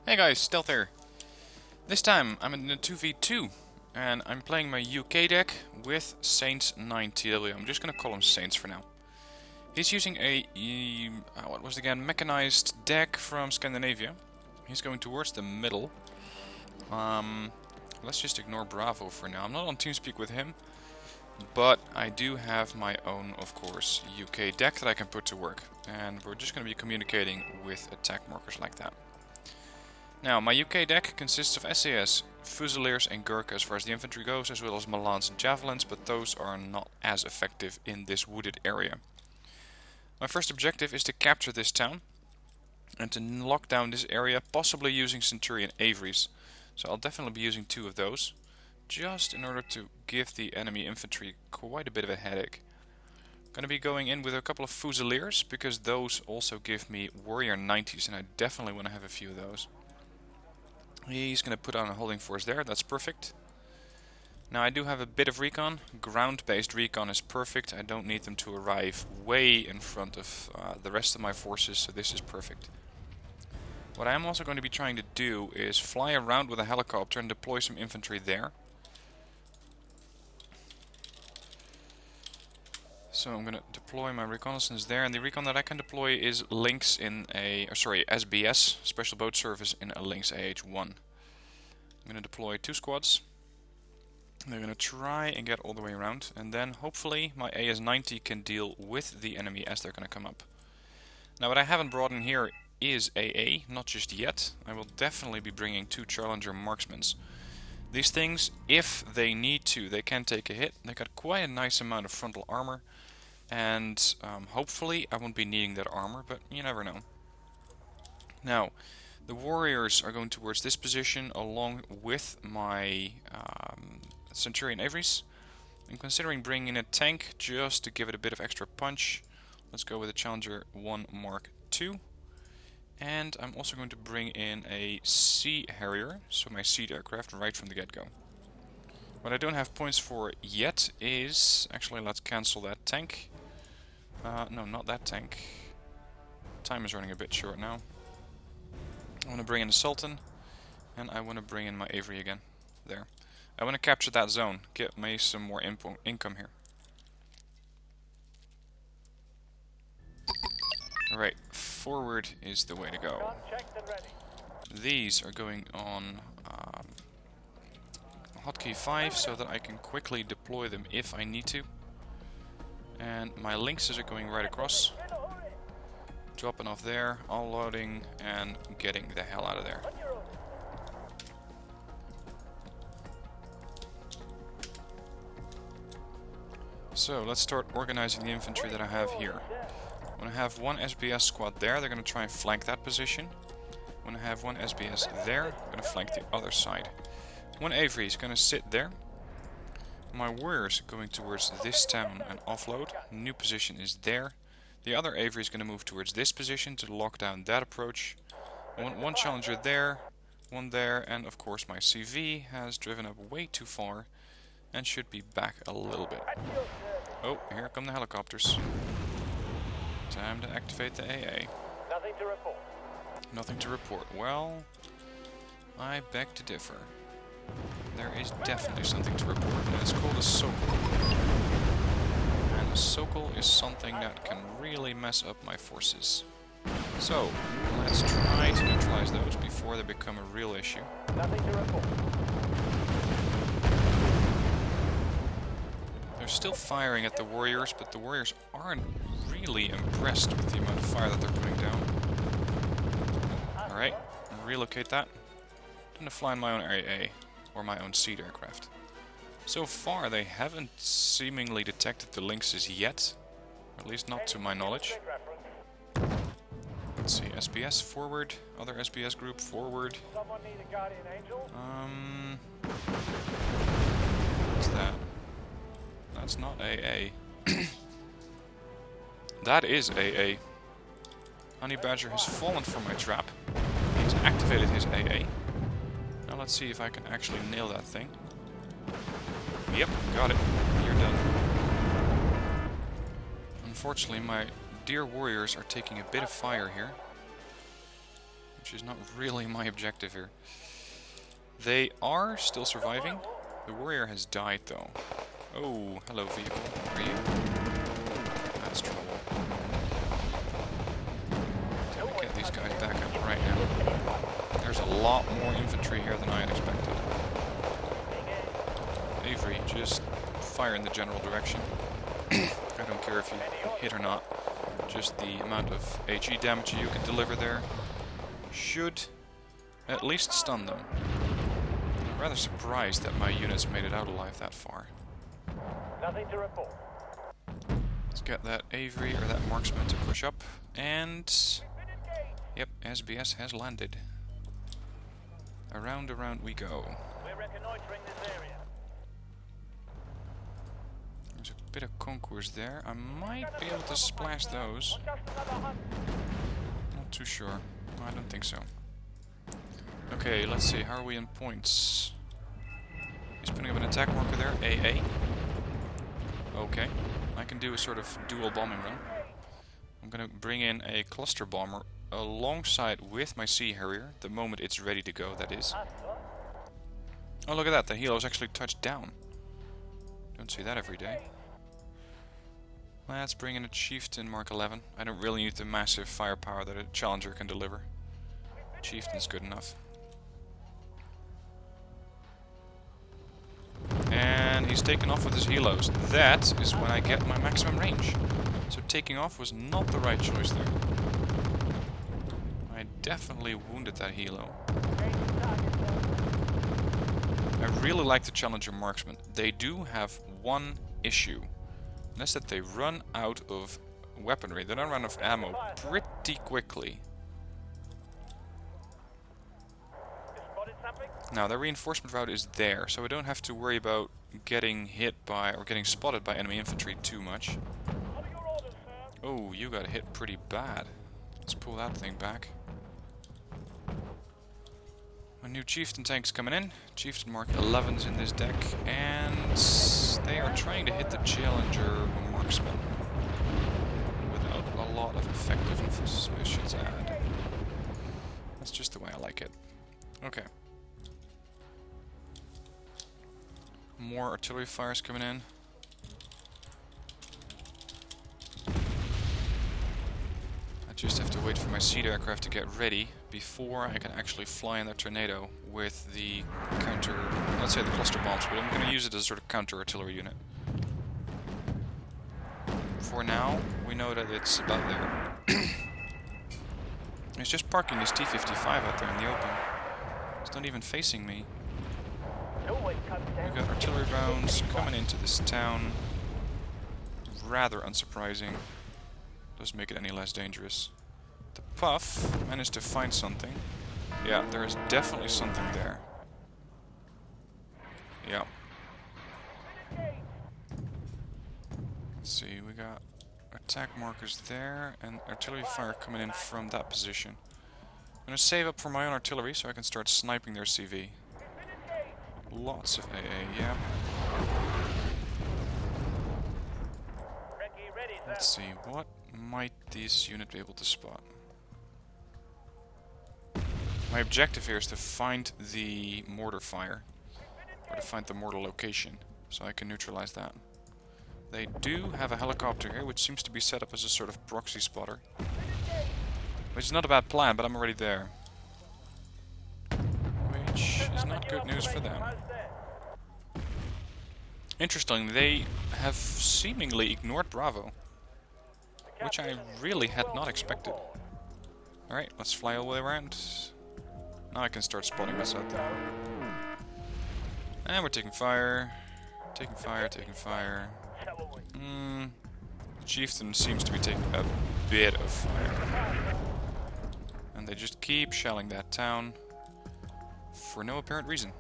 Hey guys, Stealth here. This time I'm in the 2v2 and I'm playing my UK deck with Saints 9TW. I'm just gonna call him Saints for now. He's using a, what was it again, mechanized deck from Scandinavia. He's going towards the middle. Let's just ignore Bravo for now. I'm not on TeamSpeak with him, but I do have my own, of course, UK deck that I can put to work. And we're just gonna be communicating with attack markers like that. Now, my UK deck consists of SAS, Fusiliers and Gurkha as far as the infantry goes, as well as Malans and Javelins, but those are not as effective in this wooded area. My first objective is to capture this town and to lock down this area, possibly using Centurion Averys. So I'll definitely be using two of those, just in order to give the enemy infantry quite a bit of a headache. Gonna be going in with a couple of Fusiliers, because those also give me Warrior 90s, and I definitely want to have a few of those. He's going to put on a holding force there, that's perfect. Now I do have a bit of recon. Ground-based recon is perfect. I don't need them to arrive way in front of the rest of my forces, so this is perfect. What I am also going to be trying to do is fly around with a helicopter and deploy some infantry there. So I'm going to deploy my reconnaissance there, and the recon that I can deploy is Lynx in SBS, Special Boat Service, in a Lynx AH-1. I'm going to deploy two squads. They're going to try and get all the way around, and then hopefully my AS-90 can deal with the enemy as they're going to come up. Now what I haven't brought in here is AA, not just yet. I will definitely be bringing two Challenger Marksmans. These things, if they need to, they can take a hit. They got quite a nice amount of frontal armor. And hopefully I won't be needing that armor, but you never know. Now, the warriors are going towards this position along with my Centurion Averys. I'm considering bringing in a tank just to give it a bit of extra punch. Let's go with a Challenger 1 Mark II. And I'm also going to bring in a Sea Harrier, so my seed aircraft, right from the get-go. What I don't have points for yet is... Actually, let's cancel that tank. No, not that tank. Time is running a bit short now. I want to bring in the Sultan, and I want to bring in my Avery again. There. I want to capture that zone, get me some more income here. Alright, forward is the way to go. These are going on hotkey 5 so that I can quickly deploy them if I need to. And my Lynxes are going right across. Dropping off there, unloading, and getting the hell out of there. So let's start organizing the infantry that I have here. I'm going to have one SBS squad there, they're going to try and flank that position. I'm going to have one SBS there, I'm going to flank the other side. One Avery is going to sit there. My warriors are going towards this town and offload. New position is there. The other Avery is going to move towards this position to lock down that approach. I want one Challenger there, one there, and of course my CV has driven up way too far and should be back a little bit. Oh, here come the helicopters. Time to activate the AA. Nothing to report. Nothing to report. Well, I beg to differ. There is definitely something to report, and it's called a Sokol. And a Sokol is something that can really mess up my forces. So, let's try to neutralize those before they become a real issue. Nothing to report. They're still firing at the warriors, but the warriors aren't really impressed with the amount of fire that they're putting down. Alright, relocate that. I'm going to fly in my own AA, or my own seed aircraft. So far they haven't seemingly detected the Lynxes yet, or at least not to my knowledge. Let's see, SBS forward, other SBS group forward. Someone need a guardian angel? What's that? That's not AA. That is AA. Honey Badger has fallen for my trap. He's activated his AA. Now let's see if I can actually nail that thing. Yep, got it. You're done. Unfortunately, my dear warriors are taking a bit of fire here. which is not really my objective here. They are still surviving. The warrior has died though. Oh, hello vehicle. Are you? That's trouble. Can we get these guys back up right now? There's a lot more infantry here than I had expected. Avery, just fire in the general direction. I don't care if you hit or not. Just the amount of HE damage you can deliver there should at least stun them. I'm rather surprised that my units made it out alive that far. Nothing to report. Let's get that Avery or that marksman to push up, and yep, SBS has landed. Around we go. We're reconnoitering this area. There's a bit of concourse there. I might be able to splash those. Just another hunt. Not too sure. I don't think so. Okay, let's see. How are we in points? He's putting up an attack marker there. AA. Okay. I can do a sort of dual bombing run. I'm gonna bring in a cluster bomber alongside with my Sea Harrier, the moment it's ready to go, that is. Oh, look at that. The helo's actually touched down. Don't see that every day. Let's bring in a Chieftain Mark 11. I don't really need the massive firepower that a Challenger can deliver. Chieftain's good enough. And he's taken off with his helos. That is when I get my maximum range. So taking off was not the right choice there. I definitely wounded that helo. I really like the Challenger marksmen. They do have one issue. And that's that they run out of weaponry. They don't run out of ammo pretty quickly. Now, their reinforcement route is there, so I don't have to worry about getting hit by or getting spotted by enemy infantry too much. Oh, you got hit pretty bad. Let's pull that thing back. A new Chieftain tank's coming in. Chieftain Mark 11's in this deck, and they are trying to hit the Challenger marksman without a lot of effectiveness, I should add. That's just the way I like it. Okay. More artillery fires coming in. I just have to wait for my seed aircraft to get ready before I can actually fly in that tornado with the counter, let's say the cluster bombs, but I'm going to use it as a sort of counter artillery unit. For now, we know that it's about there. It's just parking this T-55 out there in the open. It's not even facing me. We've got artillery rounds coming into this town. Rather unsurprising. Doesn't make it any less dangerous. The Puff managed to find something. Yeah, there is definitely something there. Yeah. Let's see, we got attack markers there and artillery fire coming in from that position. I'm gonna save up for my own artillery so I can start sniping their CV. Lots of AA, yeah. Let's see, what might this unit be able to spot? My objective here is to find the mortar fire, or to find the mortar location, so I can neutralize that. They do have a helicopter here, which seems to be set up as a sort of proxy spotter. Which is not a bad plan, but I'm already there. Which is not good news for them. Interesting, they have seemingly ignored Bravo, which I really had not expected. Alright, let's fly all the way around. Now I can start spotting what's out there. And we're taking fire. Taking fire, taking fire. Chieftain seems to be taking a bit of fire. And they just keep shelling that town for no apparent reason.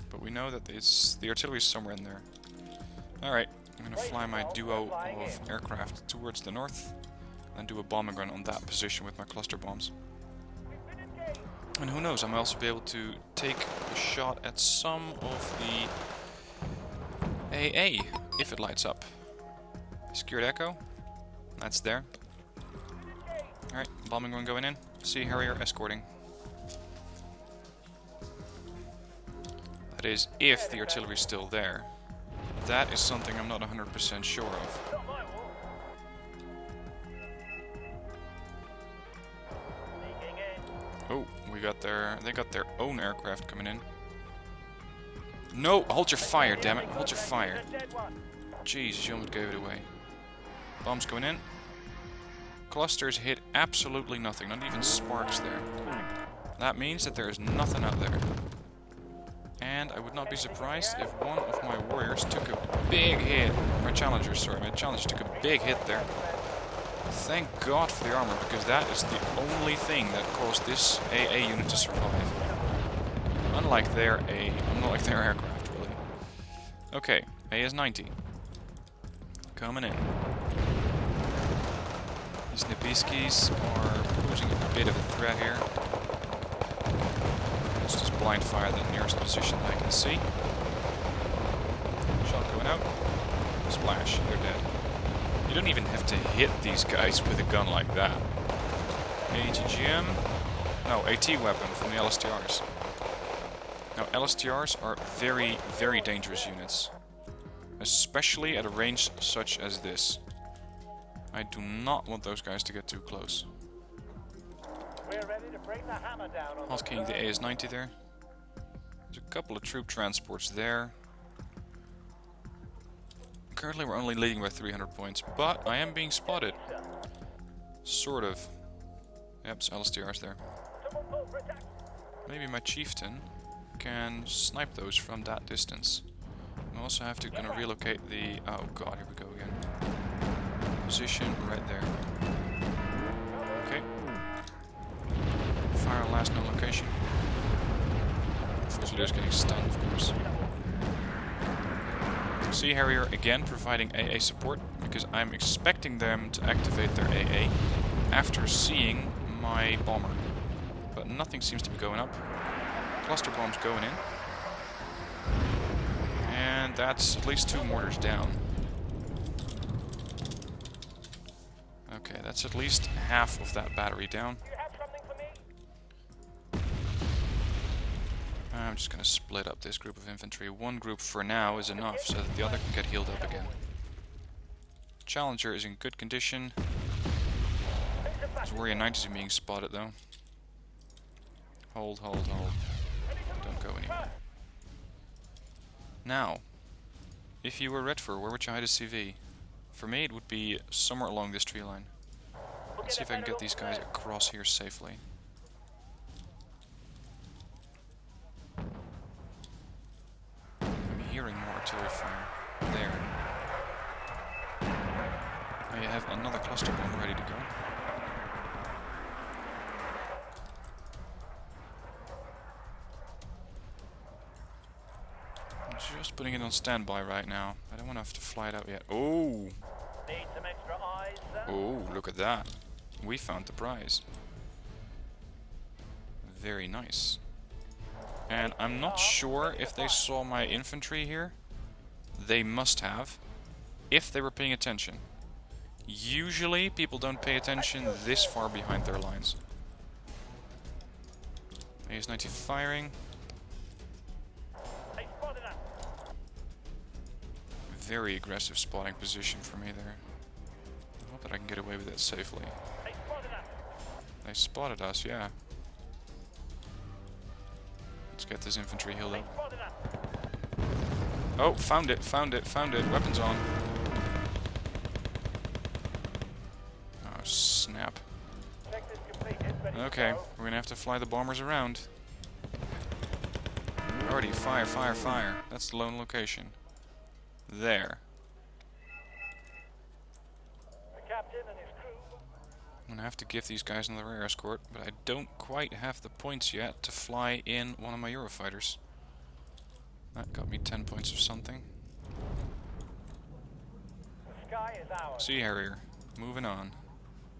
But we know that the artillery is somewhere in there. Alright, I'm gonna fly my duo of aircraft towards the north and do a bombing run on that position with my cluster bombs. And who knows, I might also be able to take a shot at some of the AA if it lights up. Secured Echo, that's there. Alright, bombing run going in. Sea Harrier escorting. That is, if the artillery's still there. That is something I'm not 100% sure of. Not my war. Sneaking in. Oh, they got their own aircraft coming in. No, hold your fire, damn it, hold your fire. Dead one. Jesus, you almost gave it away. Bombs going in. Clusters hit absolutely nothing, not even sparks there. That means that there is nothing out there. And I would not be surprised if one of my warriors took a big hit. My challenger took a big hit there. Thank God for the armor, because that is the only thing that caused this AA unit to survive. Unlike their aircraft, really. Okay, AS-90. Coming in. These Nibiskis are posing a bit of a threat here. Let's just blind fire the nearest position that I can see. Shot going out. Splash, they're dead. You don't even have to hit these guys with a gun like that. ATGM. No, AT weapon from the LSTRs. Now, LSTRs are very, very dangerous units. Especially at a range such as this. I do not want those guys to get too close. We're ready to bring the hammer down on Hot-keying the AS-90 there. There's a couple of troop transports there. Currently we're only leading by 300 points, but I am being spotted. Sort of. Yep, it's LSTRs there. Maybe my chieftain can snipe those from that distance. I also have to kind of relocate the... Oh god, here we go again. Position right there. Okay. Fire on last known location. Fusileer's getting stunned, of course. Sea Harrier again providing AA support, because I'm expecting them to activate their AA after seeing my bomber. But nothing seems to be going up. Cluster bombs going in. And that's at least 2 mortars down. Okay, that's at least half of that battery down. You have something for me? I'm just going to split up this group of infantry. One group for now is enough so that the other can get healed up again. Challenger is in good condition. This Warrior 90s are being spotted though. Hold, hold, hold. Don't go anywhere. Now, if you were Redford, where would you hide a CV? For me, it would be somewhere along this tree line. Let's see if I can get these guys across here safely. I'm hearing more artillery fire. There. I have another cluster bomb ready to go. I'm just putting it on standby right now. I don't want to have to fly it out yet. Oh! Need some extra eyes, sir? Oh, look at that. We found the prize. Very nice. And I'm not sure if they saw my infantry here. They must have, if they were paying attention. Usually people don't pay attention this far behind their lines. AS-90 firing. They spotted us. Very aggressive spotting position for me there. I hope that I can get away with it safely. They spotted us. They spotted us, yeah. Let's get this infantry healed They up. spotted us. Oh, found it, found it, found it. Weapons on. Oh, snap. Check this completed. Ready to Okay, go. we're gonna have to fly the bombers around. Already, fire, fire, fire. That's the lone location. There. The captain and his crew. I'm gonna have to give these guys another air escort, but I don't quite have the points yet to fly in one of my Eurofighters. That got me 10 points of something. The sky is ours. Sea Harrier, moving on.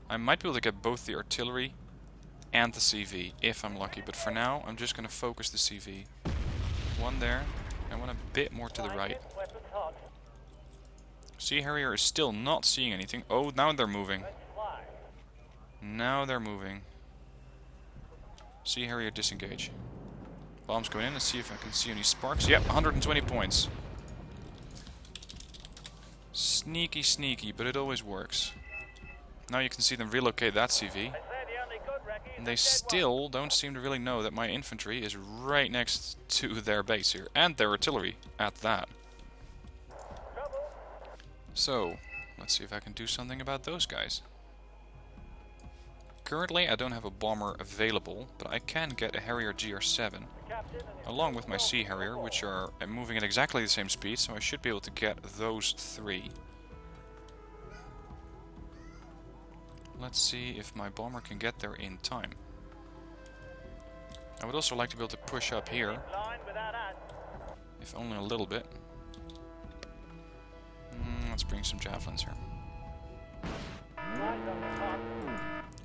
I might be able to get both the artillery and the CV, if I'm lucky, but for now, I'm just gonna focus the CV. One there, and one a bit more to the right. Weapons hot. Sea Harrier is still not seeing anything. Oh, now they're moving. Let's fly. Now they're moving. Sea Harrier disengage. Bombs going in and see if I can see any sparks. Yep, 120 points. Sneaky, sneaky, but it always works. Now you can see them relocate that CV. And they still don't seem to really know that my infantry is right next to their base here. And their artillery at that. So, let's see if I can do something about those guys. Currently I don't have a bomber available, but I can get a Harrier GR7 along with my Sea Harrier, which are moving at exactly the same speed, so I should be able to get those three. Let's see if my bomber can get there in time. I would also like to be able to push up here, if only a little bit. Let's bring some javelins here.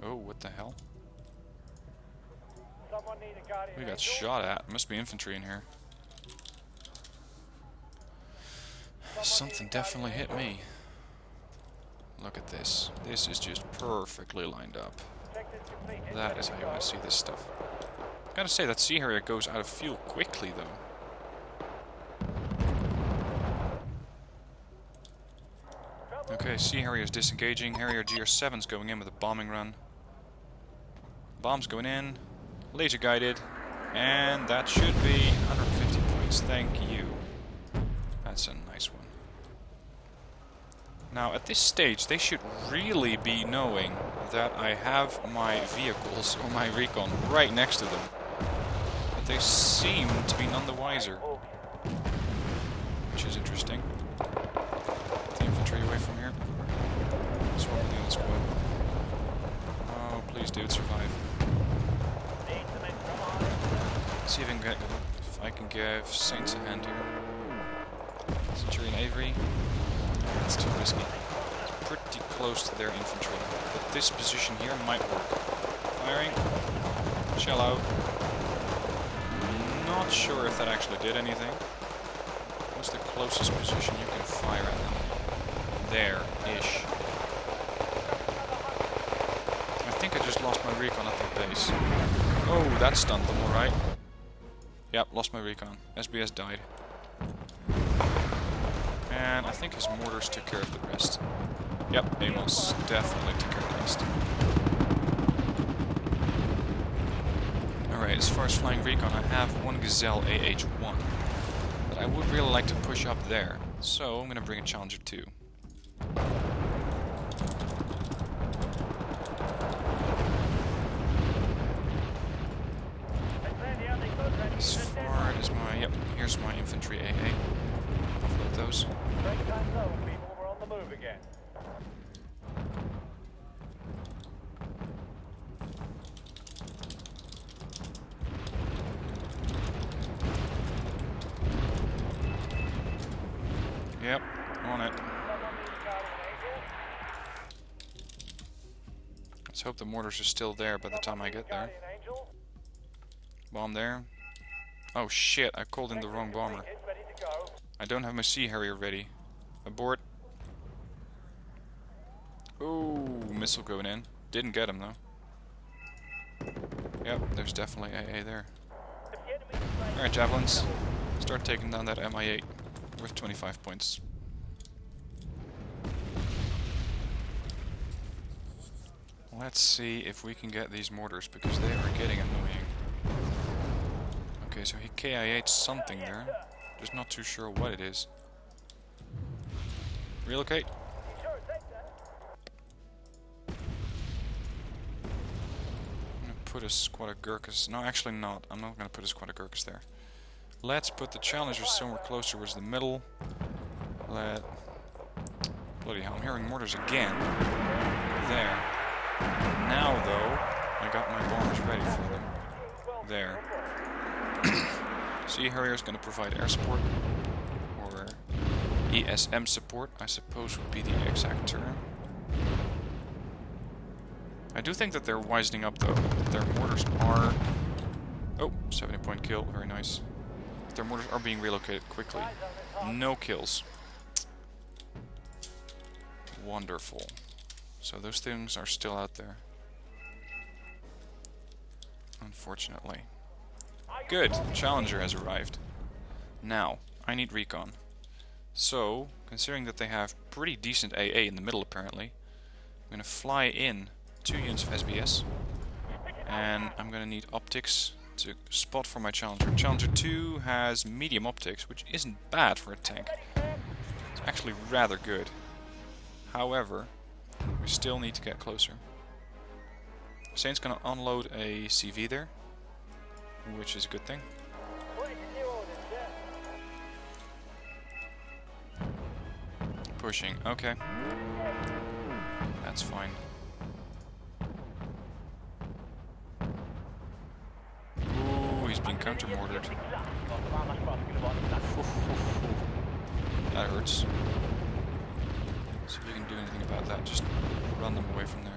Oh, what the hell? We got shot at. Must be infantry in here. Something definitely hit me. Look at this. This is just perfectly lined up. That is how you want to see this stuff. Gotta say, that Sea Harrier goes out of fuel quickly, though. Okay, Sea Harrier is disengaging. Harrier GR7's going in with a bombing run. Bombs going in. Laser guided. And that should be 150 points. Thank you. That's a nice one. Now, at this stage, they should really be knowing that I have my vehicles or my recon right next to them. But they seem to be none the wiser. Which is interesting. Get the infantry away from here. Swap with the other squad. Oh, please, dude, survive. See if I can give Saints a hand here. Centurion Avery. That's too risky. It's pretty close to their infantry. But this position here might work. Firing. Shell out. Not sure if that actually did anything. What's the closest position you can fire at them? There-ish. I think I just lost my recon at their base. Oh, that stunned them, alright. Yep, lost my recon. SBS died. And I think his mortars took care of the rest. Yep, Amos definitely took care of the rest. Alright, as far as flying recon, I have one Gazelle AH-1. But I would really like to push up there. So I'm going to bring a Challenger 2. As far as my... Yep, here's my infantry AA. Offload those. We're on the move again. Yep, on it. Let's hope the mortars are still there by the time I get there. Bomb there. Oh shit, I called in the wrong bomber. I don't have my Sea Harrier ready. Abort. Ooh, missile going in. Didn't get him though. Yep, there's definitely AA there. Alright, javelins. Start taking down that Mi-8 with 25 points. Let's see if we can get these mortars, because they are getting annoying. Okay, so he KIA'd something there. Just not too sure what it is. Relocate. I'm gonna put a squad of Gurkhas. No, actually not. I'm not gonna put a squad of Gurkhas there. Let's put the Challengers somewhere closer towards the middle. Bloody hell, I'm hearing mortars again. There. Now, though, I got my bombers ready for them. There. Sea Harrier is going to provide air support, or ESM support, I suppose would be the exact term. I do think that they're wisening up, though. That their mortars are... Oh, 70-point kill, very nice. Their mortars are being relocated quickly. No kills. Wonderful. So those things are still out there. Unfortunately. Good, Challenger has arrived. Now, I need recon. So, considering that they have pretty decent AA in the middle apparently, I'm going to fly in 2 units of SBS. And I'm going to need optics to spot for my Challenger. Challenger 2 has medium optics, which isn't bad for a tank. It's actually rather good. However, we still need to get closer. Saint's going to unload a CV there, which is a good thing. Pushing, okay. That's fine. Ooh, he's being counter-mortared. That hurts. See if we can do anything about that. Just run them away from there.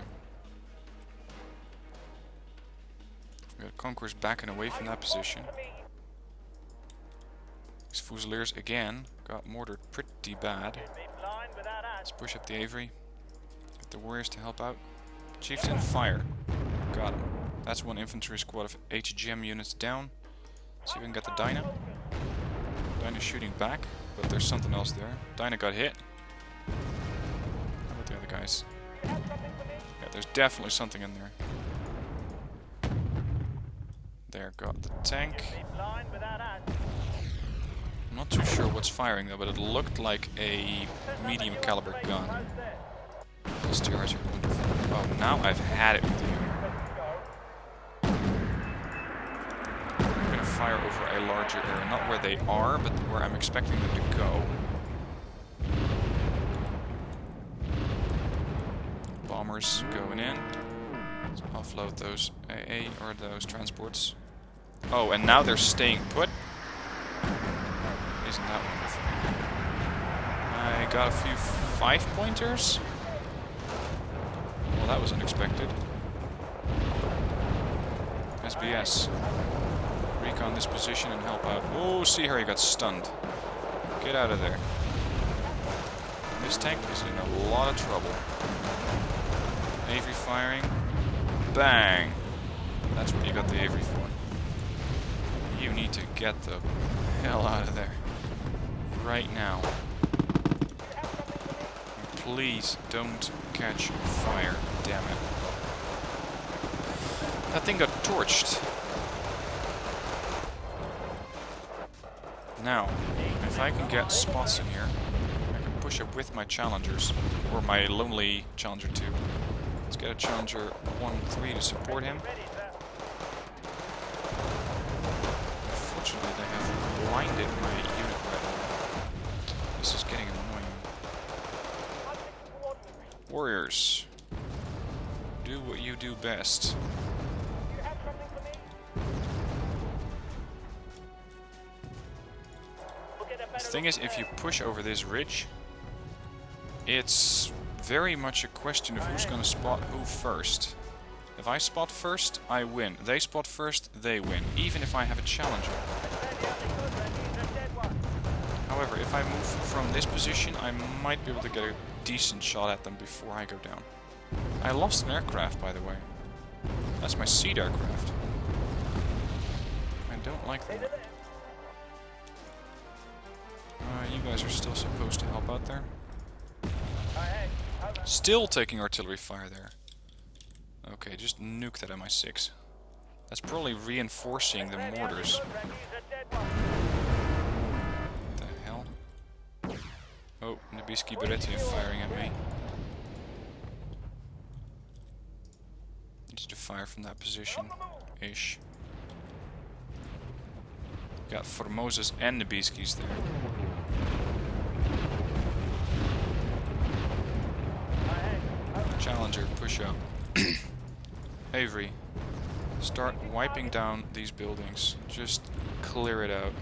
We got Conquerors backing away from that position. These Fusiliers again got mortared pretty bad. Let's push up the Avery. Get the Warriors to help out. Chieftain, fire. Got him. That's one infantry squad of HGM units down. See if we can get the Dyna. Dyna's shooting back, but there's something else there. Dyna got hit. How about the other guys? Yeah, there's definitely something in there. There, got the tank. I'm not too sure what's firing though, but it looked like a medium caliber gun. STRs are wonderful. Oh, now I've had it with you. I'm gonna fire over a larger area, not where they are, but where I'm expecting them to go. Bombers going in. Let's offload those AA or those transports. Oh, and now they're staying put. Isn't that wonderful? I got a few 5-pointers. Well, that was unexpected. SBS. Recon this position and help out. Oh, see here, he got stunned. Get out of there. This tank is in a lot of trouble. Avery firing. Bang! That's what you got the Avery for. You need to get the hell out of there. Right now. Please don't catch fire. Damn it. That thing got torched. Now, if I can get spots in here, I can push up with my Challengers. Or my lonely Challenger 2. Let's get a Challenger 1-3 to support him. Unfortunately, they have blinded my unit right now. This is getting annoying. Warriors, do what you do best. The thing is, if you push over this ridge, it's very much a question of who's going to spot who first. If I spot first, I win. They spot first, they win, even if I have a Challenger. However, if I move from this position, I might be able to get a decent shot at them before I go down. I lost an aircraft, by the way. That's my seed aircraft. I don't like that. You guys are still supposed to help out there. Still taking artillery fire there. Okay, just nuke that MI6. That's probably reinforcing the mortars. What the hell? Oh, Nabisky Beretti firing at me. Need to fire from that position. Ish. Got Formosas and Nabiskis there. Challenger, push up. Avery, start wiping down these buildings. Just clear it out.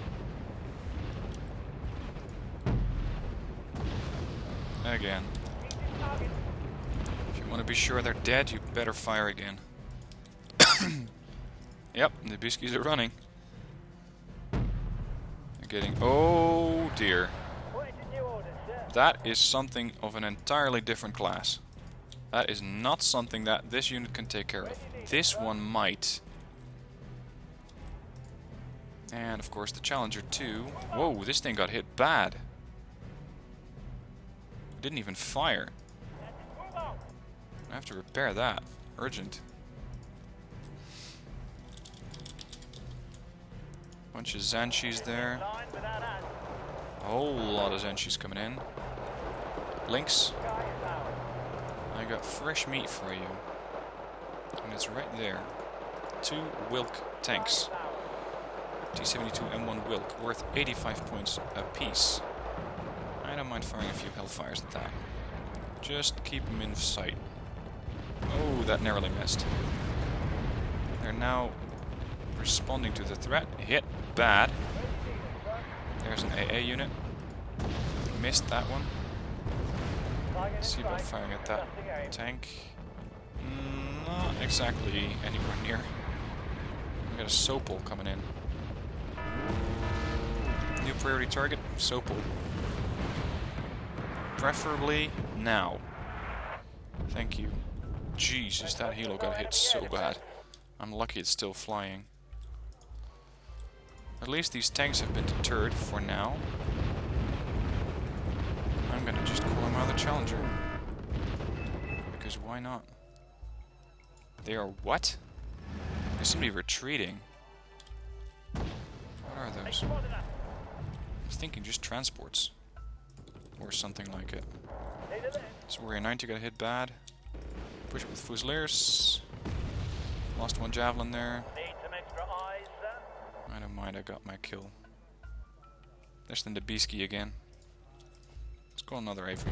Again. If you want to be sure they're dead, you better fire again. Yep, the Biskies are running. They're getting... Oh dear. That is something of an entirely different class. That is not something that this unit can take care of. This one might. And of course the Challenger 2. Whoa, this thing got hit bad. Didn't even fire. I have to repair that. Urgent. Bunch of Zanshis there. A whole lot of Zanshis coming in. Lynx. I got fresh meat for you. And it's right there. 2 Wilk tanks. T-72 M1 Wilk, worth 85 points apiece. I don't mind firing a few Hellfires at that. Just keep them in sight. Oh, that narrowly missed. They're now responding to the threat. Hit bad. There's an AA unit. Missed that one. Let's see about firing at that tank. Not exactly anywhere near. We got a Sopel coming in. New priority target, Sopel. Preferably now. Thank you. Jesus, that helo got hit so bad. I'm lucky it's still flying. At least these tanks have been deterred for now. I'm gonna just call him out the Challenger. Because why not? They are what? They seem to be retreating. What are those? I was thinking just transports. Or something like it. So Warrior 90 got hit bad. Push it with Fusiliers. Lost one Javelin there. I don't mind, I got my kill. There's the Nabisky again. Let's go another Avery.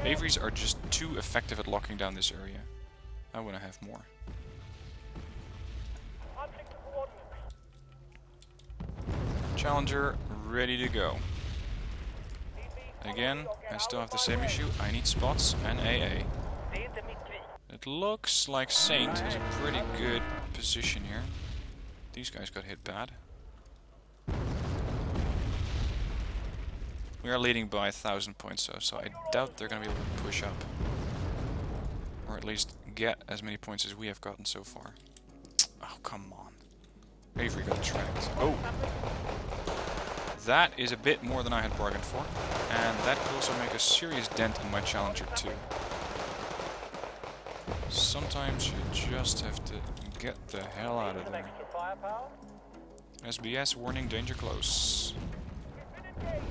Averys are just too effective at locking down this area. I want to have more. Challenger ready to go. Again, I still have the same issue. I need spots and AA. It looks like Saint is a pretty good position here. These guys got hit bad. We are leading by 1,000 points though, so I doubt they're going to be able to push up. Or at least get as many points as we have gotten so far. Oh, come on. Avery got tracked. Oh! That is a bit more than I had bargained for. And that could also make a serious dent in my Challenger too. Sometimes you just have to get the hell out of there. SBS warning, danger close.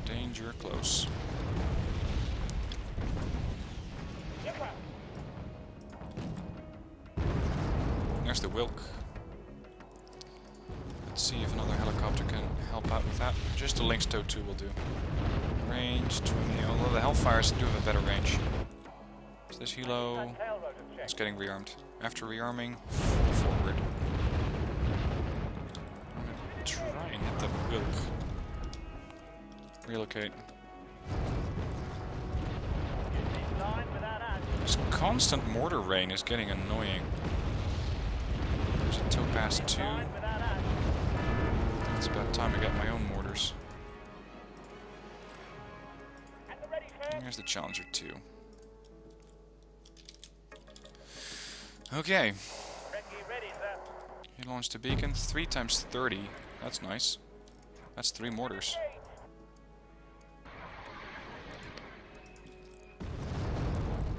Danger close. There's the Wilk. Let's see if another helicopter can help out with that. Just a Lynx Tow 2 will do. Range 20, although the Hellfires do have a better range. Is this helo? It's getting rearmed. After rearming, forward. I'm gonna try and hit that Wilk. Relocate. This constant mortar rain is getting annoying. There's a Topaz 2. It's about time I got my own mortars. And here's the Challenger 2. Okay. He launched a beacon. 3 times 30. That's nice. That's 3 mortars.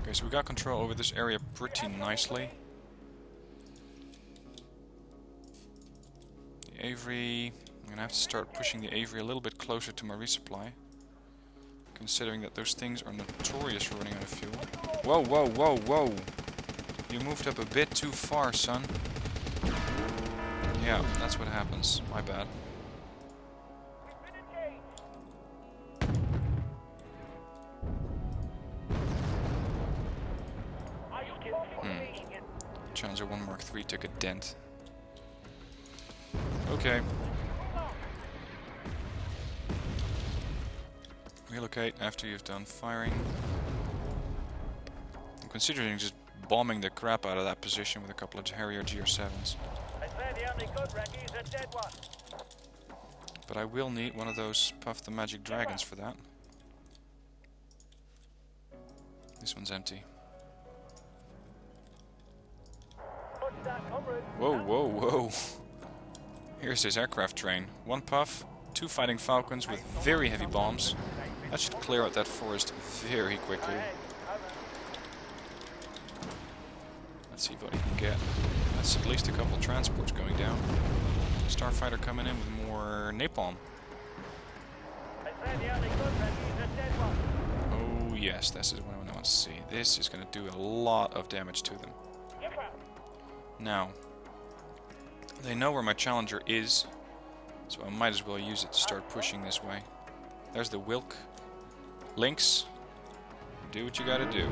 Okay, so we got control over this area pretty nicely. The Avery... I'm gonna have to start pushing the Avery a little bit closer to my resupply. Considering that those things are notorious for running out of fuel. Whoa, whoa, whoa, whoa! You moved up a bit too far, son. Yeah, that's what happens. My bad. Challenger 1 Mark III took a dent. Okay. Relocate after you've done firing. I'm considering just bombing the crap out of that position with a couple of Harrier GR7s. But I will need one of those Puff the Magic Dragons for that. This one's empty. Whoa, whoa, whoa. Here's his aircraft train. 1 puff, 2 fighting falcons with very heavy bombs. That should clear out that forest very quickly. Let's see what he can get. That's at least a couple transports going down. Starfighter coming in with more napalm. Oh yes, this is what I want to see. This is going to do a lot of damage to them. Now, they know where my Challenger is, so I might as well use it to start pushing this way. There's the Wilk. Lynx, do what you gotta do.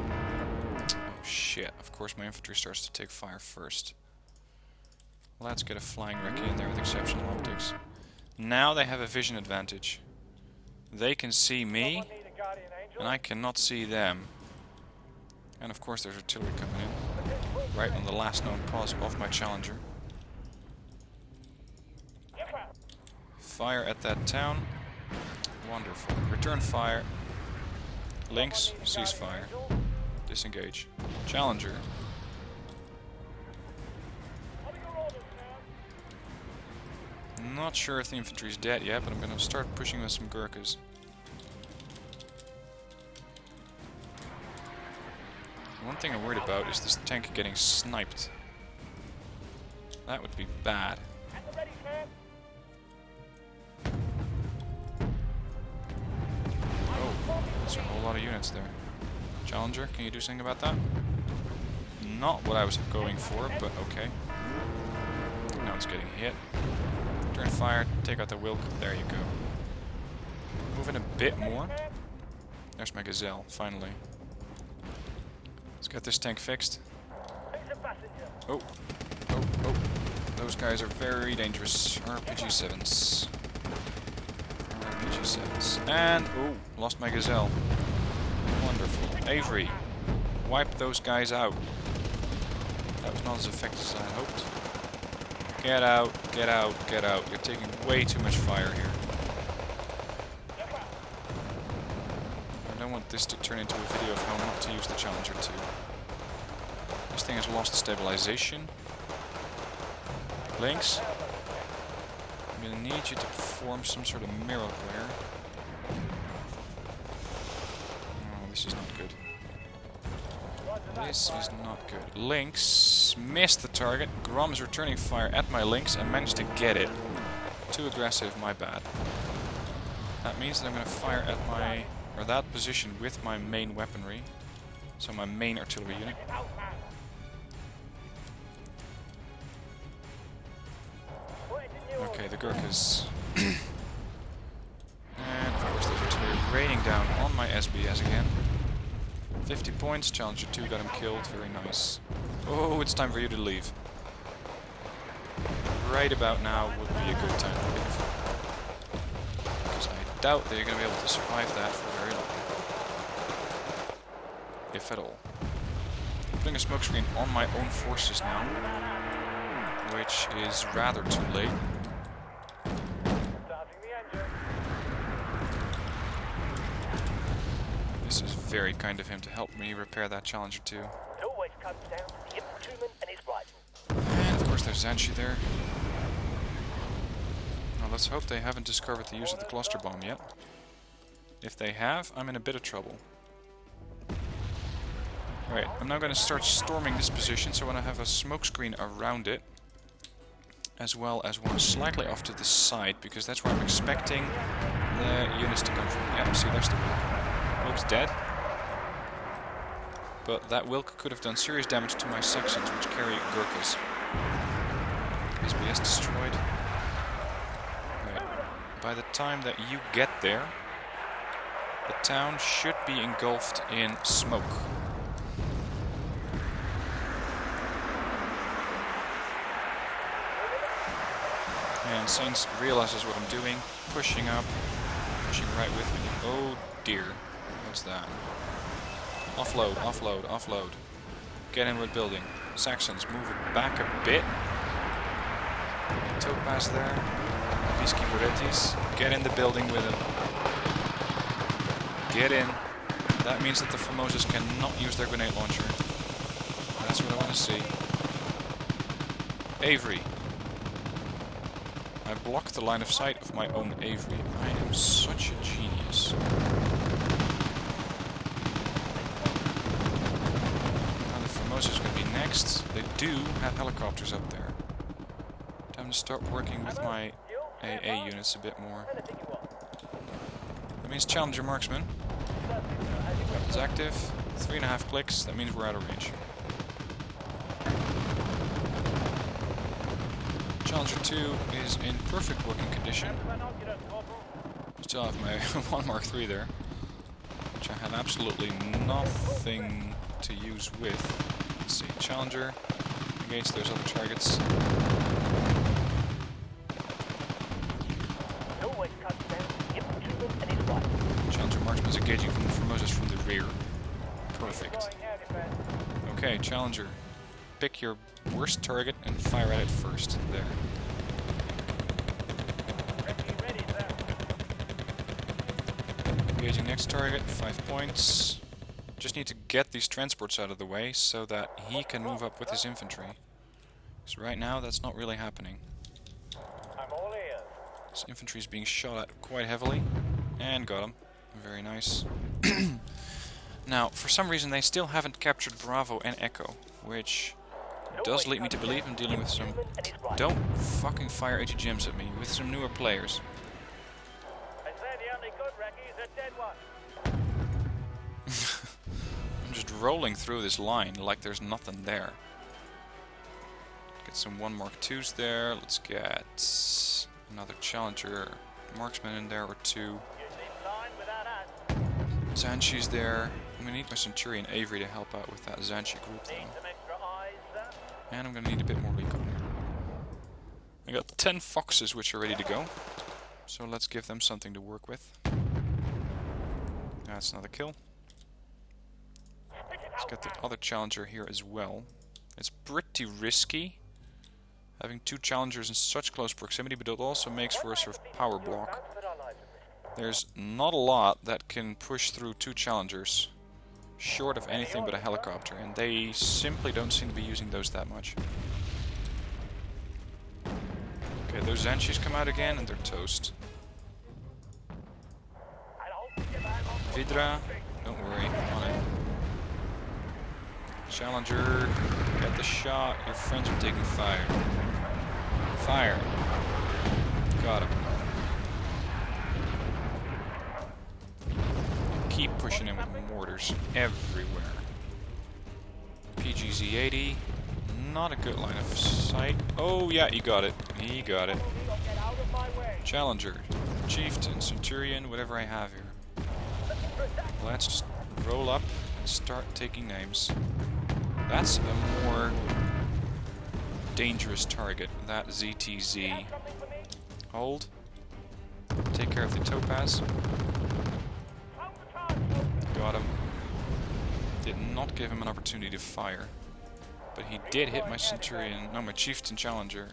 Oh shit, of course my infantry starts to take fire first. Let's get a flying recce in there with exceptional optics. Now they have a vision advantage. They can see me, and I cannot see them. And of course there's artillery coming in, right on the last known pause of my Challenger. Fire at that town. Wonderful. Return fire. Lynx, ceasefire. Disengage. Challenger. Not sure if the infantry's dead yet, but I'm gonna start pushing with some Gurkhas. One thing I'm worried about is this tank getting sniped. That would be bad. That's a whole lot of units there. Challenger, can you do something about that? Not what I was going for, but okay. Now it's getting hit. Turn fire, take out the Wilk. There you go. Moving a bit more. There's my Gazelle, finally. Let's get this tank fixed. Oh. Oh. Those guys are very dangerous. RPG-7s. RPG-7s. And, oh, lost my Gazelle. Wonderful. Avery, wipe those guys out. That was not as effective as I hoped. Get out, get out, get out. You're taking way too much fire here. I don't want this to turn into a video of how not to use the Challenger 2. This thing has lost stabilization. Lynx, I'm gonna need you to perform some sort of miracle here. Oh, this is not good. This is not good. Lynx missed the target. Grom's returning fire at my Lynx and managed to get it. Too aggressive, my bad. That means that I'm going to fire at my, or that position with my main weaponry. So my main artillery unit. Okay, the Gurkhas. And of course there's artillery raining down on my SBS again. 50 points, Challenger 2 got him killed, very nice. Oh, it's time for you to leave. Right about now would be a good time to leave. Because I doubt that you're going to be able to survive that for very long. If at all. Putting a smokescreen on my own forces now. Which is rather too late. This is very kind of him to help me repair that Challenger 2. It always comes down to the infantryman and his rifle. And of course there's Zanshi there. Now let's hope they haven't discovered the use of the cluster bomb yet. If they have, I'm in a bit of trouble. Alright, I'm now going to start storming this position, so I want to have a smokescreen around it. As well as one slightly off to the side, because that's where I'm expecting the units to come from. Yep, see, there's the Wilk. Wilk's dead. But that Wilk could have done serious damage to my Saxons, which carry Gurkhas. SBS destroyed. Right. By the time that you get there, the town should be engulfed in smoke. And Saints realizes what I'm doing, pushing up, pushing right with me. Oh dear, what's that? Offload, offload, offload. Get in with building. Saxons, move it back a bit. Topaz there. Peacekeeper Retis. Get in the building with him. Get in. That means that the Formosas cannot use their grenade launcher. That's what I want to see. Avery. I blocked the line of sight of my own Avery. I am such a genius. Now the Formosa's going to be next. They do have helicopters up there. Time to start working with my AA units a bit more. That means Challenger Marksman is active. 3.5 clicks. That means we're out of range. Challenger 2 is in perfect working condition. Still have my 1 Mark III there, which I had absolutely nothing to use with. Let's see, Challenger against those other targets. Challenger Marksman is engaging from the Formosas from the rear. Perfect. Okay, Challenger. Pick your worst target and fire at it first. There. Engaging next target, 5 points. Just need to get these transports out of the way so that he can move up with his infantry. Because right now that's not really happening. His infantry is being shot at quite heavily. And got him. Very nice. Now, for some reason they still haven't captured Bravo and Echo, which does lead me to believe I'm dealing with some... Don't fucking fire ATGMs at me, with some newer players. I'm just rolling through this line like there's nothing there. Get some 1 Mark IIs there, let's get another Challenger Marksman in there or 2. Zanshi's there. I'm going to need my Centurion Avery to help out with that Zanshi group though. And I'm going to need a bit more recon. I got 10 Foxes which are ready to go. So let's give them something to work with. That's another kill. Let's get the other Challenger here as well. It's pretty risky having 2 Challengers in such close proximity, but it also makes for a sort of power block. There's not a lot that can push through 2 Challengers, short of anything but a helicopter, and they simply don't seem to be using those that much. Okay, those Zanshis come out again, and they're toast. Vidra, don't worry, on it. Challenger, get the shot, your friends are taking fire. Fire. Got him. Keep pushing him with mortars everywhere. PGZ-80, not a good line of sight. Oh yeah, he got it. He got it. Challenger, Chieftain, Centurion, whatever I have here. Let's just roll up and start taking names. That's a more dangerous target, that ZTZ. Hold. Take care of the Topaz. Got him. Did not give him an opportunity to fire. But he did hit my Centurion, no, my Chieftain Challenger.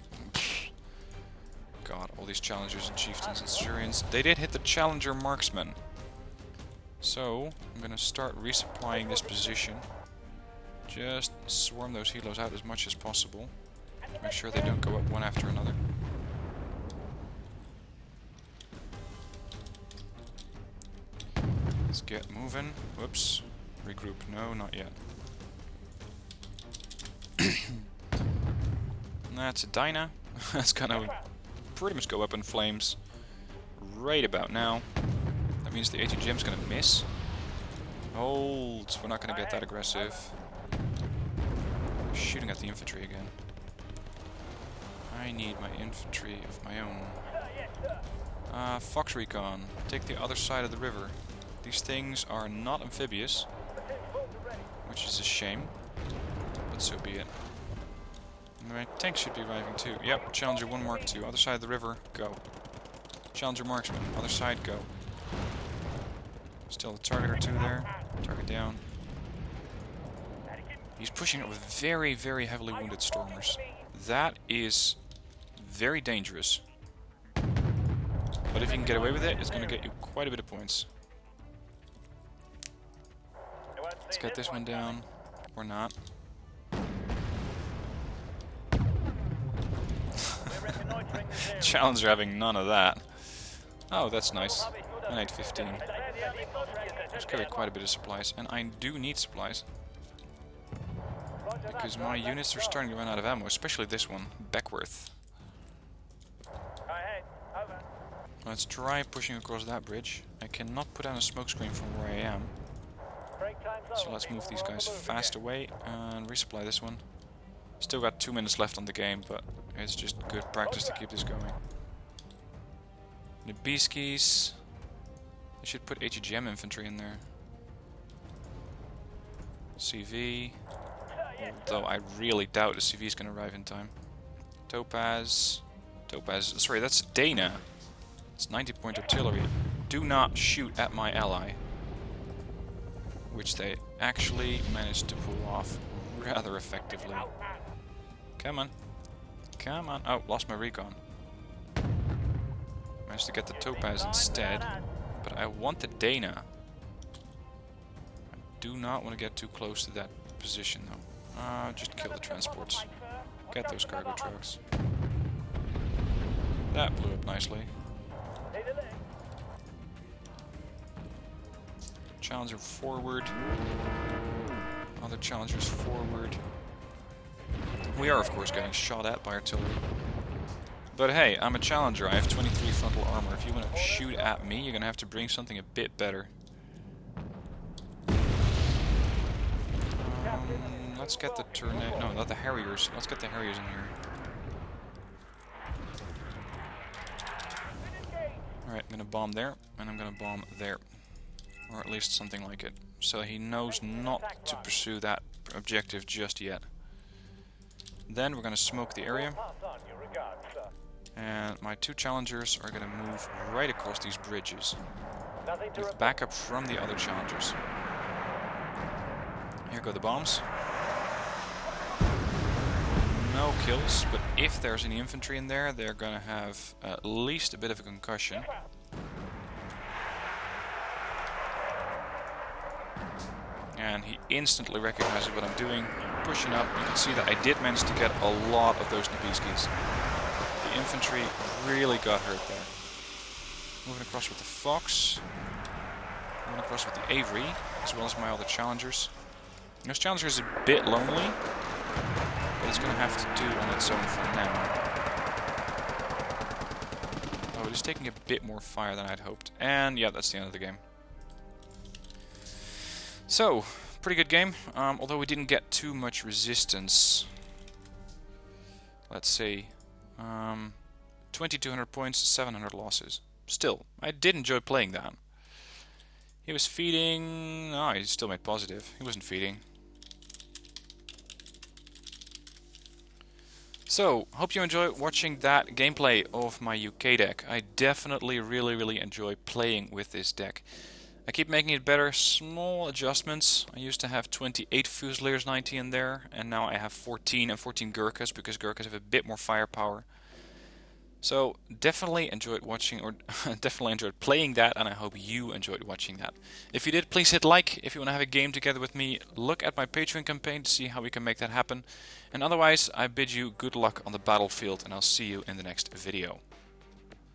God, all these Challengers and Chieftains and Centurions. They did hit the Challenger Marksman. So, I'm gonna start resupplying this position. Just swarm those helos out as much as possible. Make sure they don't go up one after another. Let's get moving. Whoops. Regroup. No, not yet. That's a Dyna. That's gonna pretty much go up in flames right about now. That means the ATGM's gonna miss. Hold. We're not gonna get that aggressive. Shooting at the infantry again. I need my infantry of my own. Fox Recon. Take the other side of the river. These things are not amphibious, which is a shame, but so be it. My tank should be arriving too. Yep, Challenger 1 Mark II. Other side of the river, go. Challenger Marksman, other side, go. Still a target or 2 there. Target down. He's pushing it with very, very heavily wounded Stormers. That is very dangerous. But if you can get away with it, it's going to get you quite a bit of points. Let's get this one down. Or not. Challenger having none of that. Oh, that's nice. I need 15. Let's carry quite a bit of supplies, and I do need supplies. Because my units are starting to run out of ammo, especially this one, Beckworth. Let's try pushing across that bridge. I cannot put down a smoke screen from where I am. So let's move these guys fast away and resupply this one. Still got 2 minutes left on the game, but it's just good practice to keep this going. The Beaskies. I should put HGM infantry in there. CV. Although I really doubt the CV is going to arrive in time. Topaz. Sorry, that's Dana. It's 90-point artillery. Do not shoot at my ally. Which they actually managed to pull off rather effectively. Come on. Come on. Oh, lost my recon. Managed to get the Topaz instead. But I want the Dana. I do not want to get too close to that position though. Just kill the transports. Get those cargo trucks. That blew up nicely. Challenger forward. Other challengers forward. We are of course getting shot at by artillery. But hey, I'm a challenger. I have 23 frontal armor. If you want to shoot at me, you're going to have to bring something a bit better. Let's get the tornado. No, not the Harriers. Let's get the Harriers in here. Alright, I'm going to bomb there, and I'm going to bomb there. Or at least something like it. So he knows not to pursue that objective just yet. Then we're going to smoke the area. And my 2 challengers are going to move right across these bridges. With backup from the other challengers. Here go the bombs. No kills, but if there's any infantry in there, they're going to have at least a bit of a concussion. And he instantly recognizes what I'm doing. Pushing up, you can see that I did manage to get a lot of those Nabiskis. The infantry really got hurt there. Moving across with the Fox. Moving across with the Avery, as well as my other challengers. This challenger is a bit lonely, but it's going to have to do on its own for now. Oh, it is taking a bit more fire than I'd hoped. And yeah, that's the end of the game. So, pretty good game, although we didn't get too much resistance. Let's see. 2,200 points, 700 losses. Still, I did enjoy playing that. He was feeding... No, he still made positive. He wasn't feeding. So, hope you enjoy watching that gameplay of my UK deck. I definitely really enjoy playing with this deck. I keep making it better, small adjustments. I used to have 28 Fusiliers 90 in there, and now I have 14 and 14 Gurkhas, because Gurkhas have a bit more firepower. So definitely enjoyed watching, or definitely enjoyed playing that, and I hope you enjoyed watching that. If you did, please hit like. If you want to have a game together with me, look at my Patreon campaign to see how we can make that happen. And otherwise, I bid you good luck on the battlefield, and I'll see you in the next video.